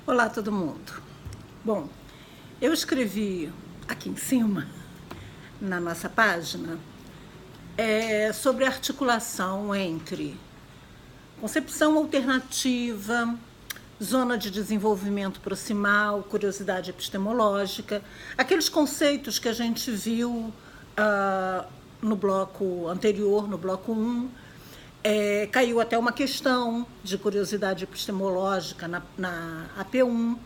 Olá, todo mundo. Bom, eu escrevi aqui em cima, na nossa página, sobre a articulação entre concepção alternativa, zona de desenvolvimento proximal, curiosidade epistemológica, aqueles conceitos que a gente viu no bloco anterior, no bloco 1. Caiu até uma questão de curiosidade epistemológica na AP1.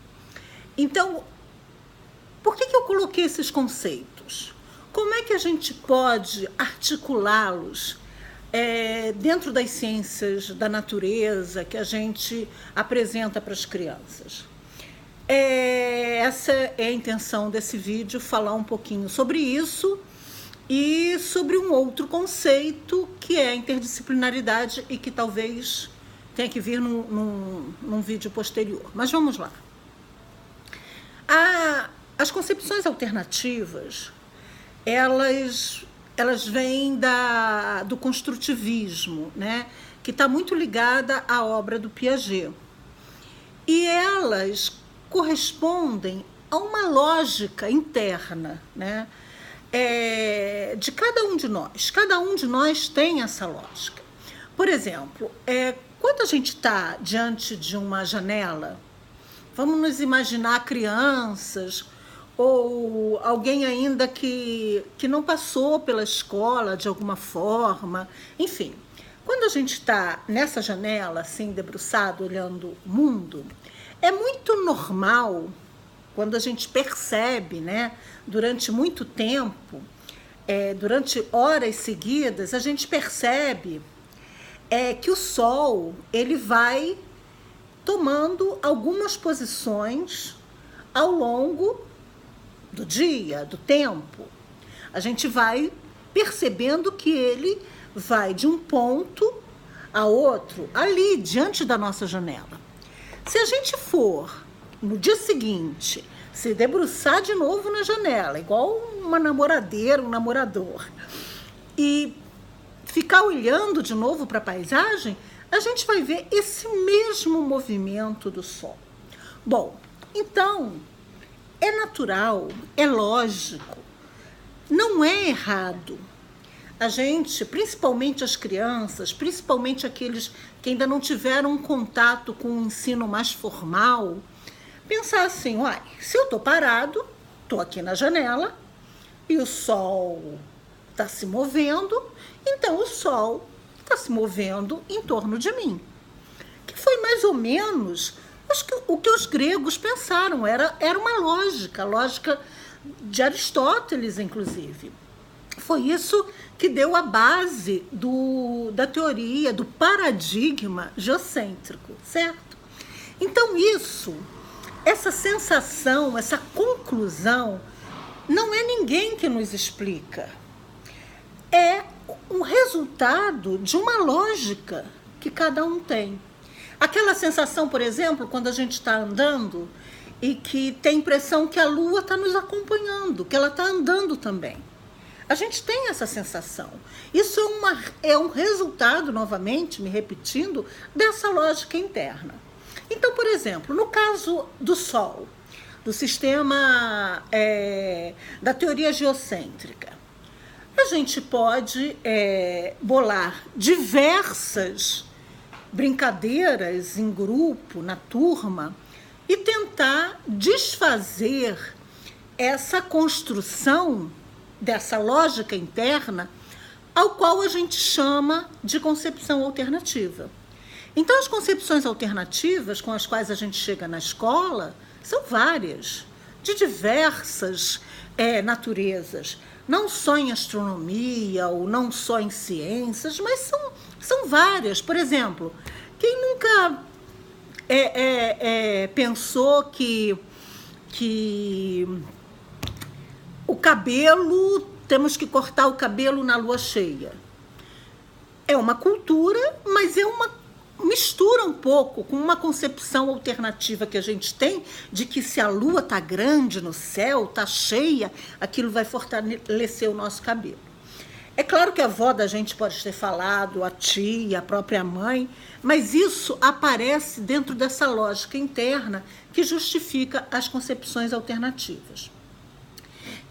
Então, por que eu coloquei esses conceitos? Como é que a gente pode articulá-los dentro das ciências da natureza que a gente apresenta para as crianças? Essa é a intenção desse vídeo, falar um pouquinho sobre isso e sobre um outro conceito que é a interdisciplinaridade e que talvez tenha que vir num vídeo posterior. Mas vamos lá. As concepções alternativas, elas vêm do construtivismo, né? Que está muito ligada à obra do Piaget. E elas correspondem a uma lógica interna, né? De cada um de nós. Cada um de nós tem essa lógica. Por exemplo, quando a gente está diante de uma janela, vamos nos imaginar crianças ou alguém ainda que não passou pela escola de alguma forma, enfim. Quando a gente está nessa janela, assim, debruçado, olhando o mundo, é muito normal, quando a gente percebe, né, durante muito tempo, durante horas seguidas, a gente percebe que o Sol ele vai tomando algumas posições ao longo do dia, do tempo. A gente vai percebendo que ele vai de um ponto a outro, ali, diante da nossa janela. Se a gente for no dia seguinte, se debruçar de novo na janela, igual uma namoradeira, um namorador, e ficar olhando de novo para a paisagem, a gente vai ver esse mesmo movimento do Sol. Bom, então, é natural, é lógico, não é errado. A gente, principalmente as crianças, principalmente aqueles que ainda não tiveram um contato com o ensino mais formal, pensar assim, se eu estou parado, estou aqui na janela e o Sol está se movendo, então o Sol está se movendo em torno de mim. Que foi mais ou menos o que os gregos pensaram, era uma lógica, a lógica de Aristóteles, inclusive. Foi isso que deu a base da teoria, do paradigma geocêntrico, certo? Então essa sensação, essa conclusão, não é ninguém que nos explica. É um resultado de uma lógica que cada um tem. Aquela sensação, por exemplo, quando a gente está andando e que tem a impressão que a Lua está nos acompanhando, que ela está andando também. A gente tem essa sensação. Isso é um resultado, novamente, me repetindo, dessa lógica interna. Então, por exemplo, no caso do Sol, do sistema da teoria geocêntrica, a gente pode bolar diversas brincadeiras em grupo, na turma, e tentar desfazer essa construção dessa lógica interna, ao qual a gente chama de concepção alternativa. Então, as concepções alternativas com as quais a gente chega na escola são várias, de diversas naturezas, não só em astronomia ou não só em ciências, mas são várias. Por exemplo, quem nunca pensou que o cabelo, temos que cortar o cabelo na lua cheia? É uma cultura, mas mistura um pouco com uma concepção alternativa que a gente tem de que se a lua está grande no céu, está cheia, aquilo vai fortalecer o nosso cabelo. É claro que a avó da gente pode ter falado, a tia, a própria mãe, mas isso aparece dentro dessa lógica interna que justifica as concepções alternativas.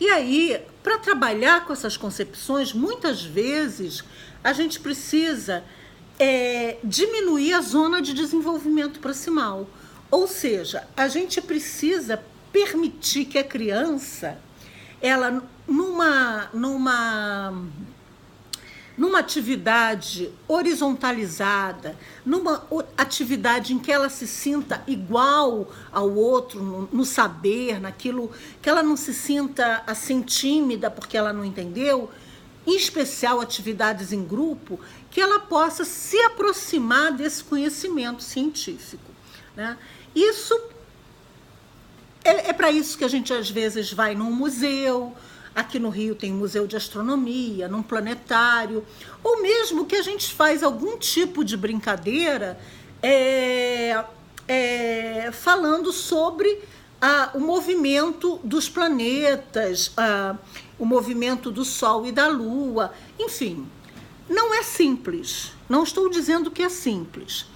E aí, para trabalhar com essas concepções, muitas vezes a gente precisa diminuir a zona de desenvolvimento proximal. Ou seja, a gente precisa permitir que a criança, ela numa atividade horizontalizada, numa atividade em que ela se sinta igual ao outro no saber, naquilo que ela não se sinta assim tímida porque ela não entendeu, em especial atividades em grupo, que ela possa se aproximar desse conhecimento científico, né? Isso é para isso que a gente às vezes vai num museu. Aqui no Rio tem museu de astronomia, num planetário, ou mesmo que a gente faz algum tipo de brincadeira falando sobre o movimento dos planetas, o movimento do Sol e da Lua. Enfim, não é simples, não estou dizendo que é simples,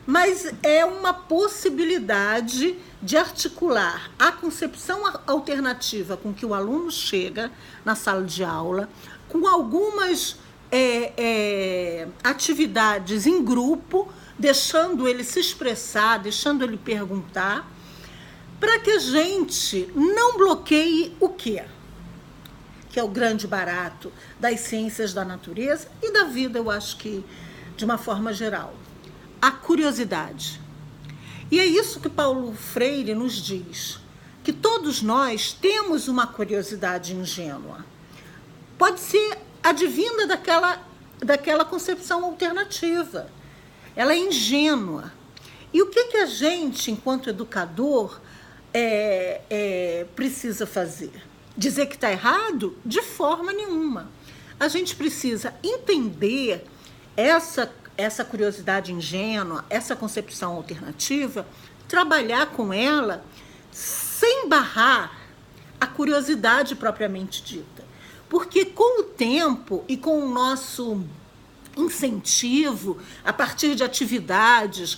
mas é uma possibilidade de articular a concepção alternativa com que o aluno chega na sala de aula, com algumas atividades em grupo, deixando ele se expressar, deixando ele perguntar, para que a gente não bloqueie o quê? Que é o grande barato das ciências da natureza e da vida, eu acho que de uma forma geral. A curiosidade. E é isso que Paulo Freire nos diz, que todos nós temos uma curiosidade ingênua. Pode ser advinda daquela concepção alternativa. Ela é ingênua. E o que a gente, enquanto educador, precisa fazer? Dizer que está errado? De forma nenhuma. A gente precisa entender essa curiosidade ingênua, essa concepção alternativa, trabalhar com ela sem barrar a curiosidade propriamente dita. Porque com o tempo e com o nosso incentivo, a partir de atividades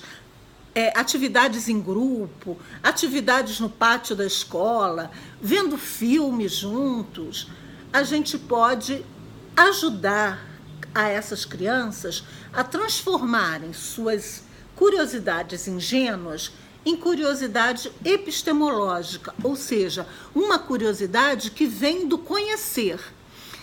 em grupo, atividades no pátio da escola, vendo filmes juntos, a gente pode ajudar a essas crianças a transformarem suas curiosidades ingênuas em curiosidade epistemológica, ou seja, uma curiosidade que vem do conhecer.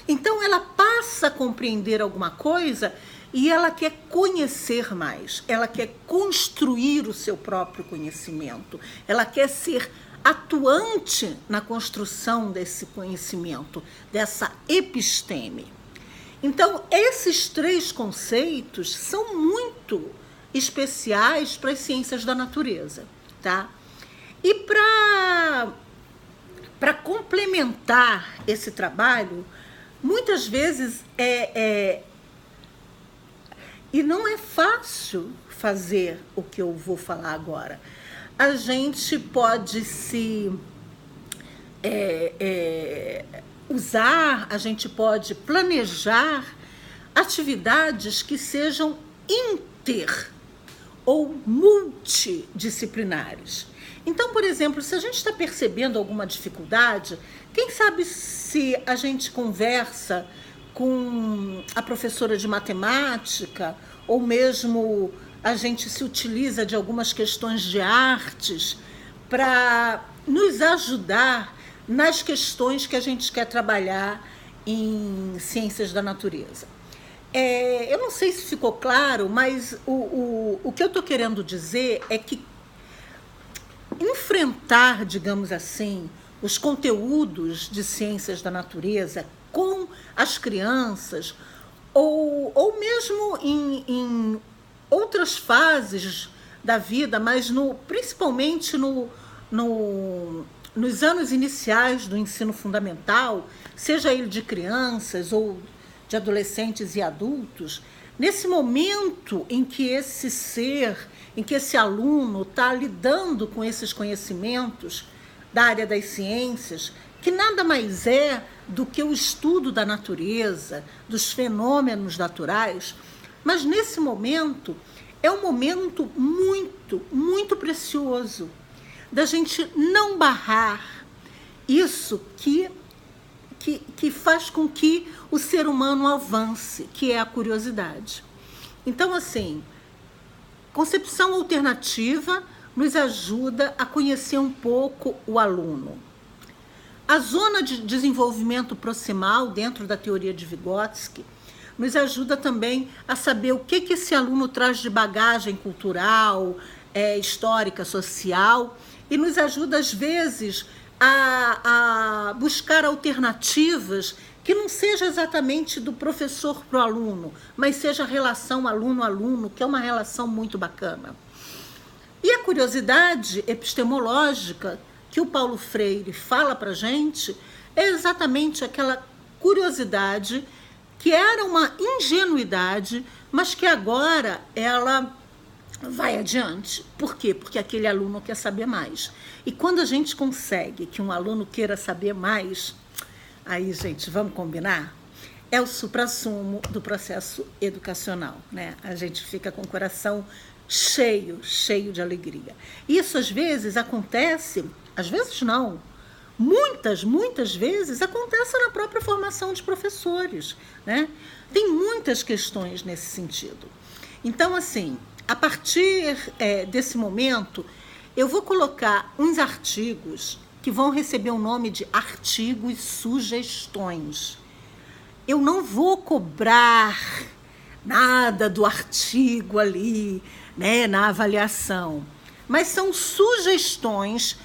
Então, ela passa a compreender alguma coisa e ela quer conhecer mais, ela quer construir o seu próprio conhecimento, ela quer ser atuante na construção desse conhecimento, dessa episteme. Então, esses três conceitos são muito especiais para as ciências da natureza, tá? E para complementar esse trabalho, muitas vezes e não é fácil fazer o que eu vou falar agora. A gente pode se usar, a gente pode planejar atividades que sejam inter ou multidisciplinares. Então, por exemplo, se a gente está percebendo alguma dificuldade, quem sabe se a gente conversa com a professora de matemática, ou mesmo a gente se utiliza de algumas questões de artes para nos ajudar nas questões que a gente quer trabalhar em ciências da natureza. Eu não sei se ficou claro, mas o que eu estou querendo dizer é que enfrentar, digamos assim, os conteúdos de ciências da natureza com as crianças, ou mesmo em outras fases da vida, mas principalmente nos anos iniciais do ensino fundamental, seja ele de crianças ou de adolescentes e adultos, nesse momento em que esse aluno está lidando com esses conhecimentos da área das ciências, que nada mais é do que o estudo da natureza, dos fenômenos naturais, mas nesse momento é um momento muito, muito precioso da gente não barrar isso que faz com que o ser humano avance, que é a curiosidade. Então, assim, concepção alternativa nos ajuda a conhecer um pouco o aluno. A zona de desenvolvimento proximal, dentro da teoria de Vygotsky, nos ajuda também a saber o que esse aluno traz de bagagem cultural, histórica, social, e nos ajuda, às vezes, a buscar alternativas que não seja exatamente do professor para o aluno, mas seja a relação aluno-aluno, que é uma relação muito bacana. E a curiosidade epistemológica que o Paulo Freire fala para a gente é exatamente aquela curiosidade que era uma ingenuidade, mas que agora ela vai adiante. Por quê? Porque aquele aluno quer saber mais. E quando a gente consegue que um aluno queira saber mais, aí, gente, vamos combinar? É o suprassumo do processo educacional, né? A gente fica com o coração cheio de alegria. Isso, às vezes, acontece, às vezes não, muitas vezes acontece na própria formação de professores, né? Tem muitas questões nesse sentido. Então, assim, a partir desse momento, eu vou colocar uns artigos que vão receber o nome de artigos sugestões. Eu não vou cobrar nada do artigo ali, né, na avaliação, mas são sugestões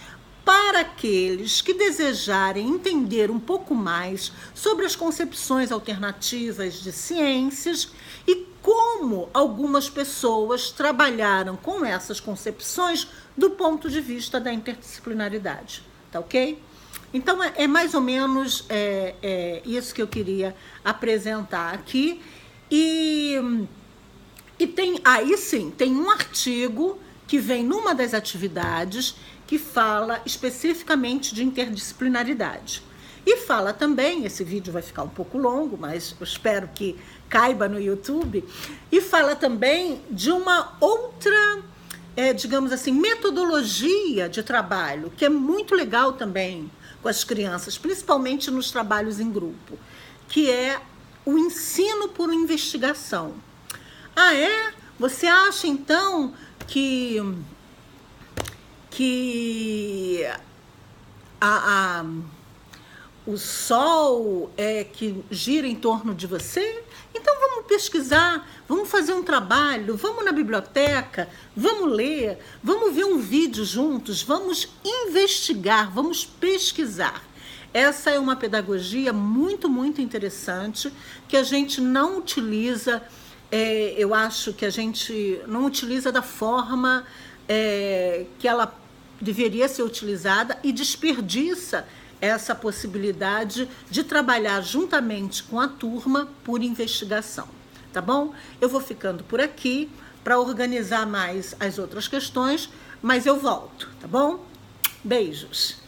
para aqueles que desejarem entender um pouco mais sobre as concepções alternativas de ciências e como algumas pessoas trabalharam com essas concepções do ponto de vista da interdisciplinaridade, tá ok? Então, é mais ou menos isso que eu queria apresentar aqui. E tem, aí sim, tem um artigo que vem numa das atividades que fala especificamente de interdisciplinaridade. E fala também, esse vídeo vai ficar um pouco longo, mas eu espero que caiba no YouTube, e fala também de uma outra, digamos assim, metodologia de trabalho, que é muito legal também com as crianças, principalmente nos trabalhos em grupo, que é o ensino por investigação. Ah, é? Você acha, então, que o Sol é que gira em torno de você? Então vamos pesquisar, vamos fazer um trabalho, vamos na biblioteca, vamos ler, vamos ver um vídeo juntos, vamos investigar, vamos pesquisar. Essa é uma pedagogia muito, muito interessante que a gente não utiliza, eu acho que a gente não utiliza da forma que ela deveria ser utilizada e desperdiça essa possibilidade de trabalhar juntamente com a turma por investigação, tá bom? Eu vou ficando por aqui para organizar mais as outras questões, mas eu volto, tá bom? Beijos!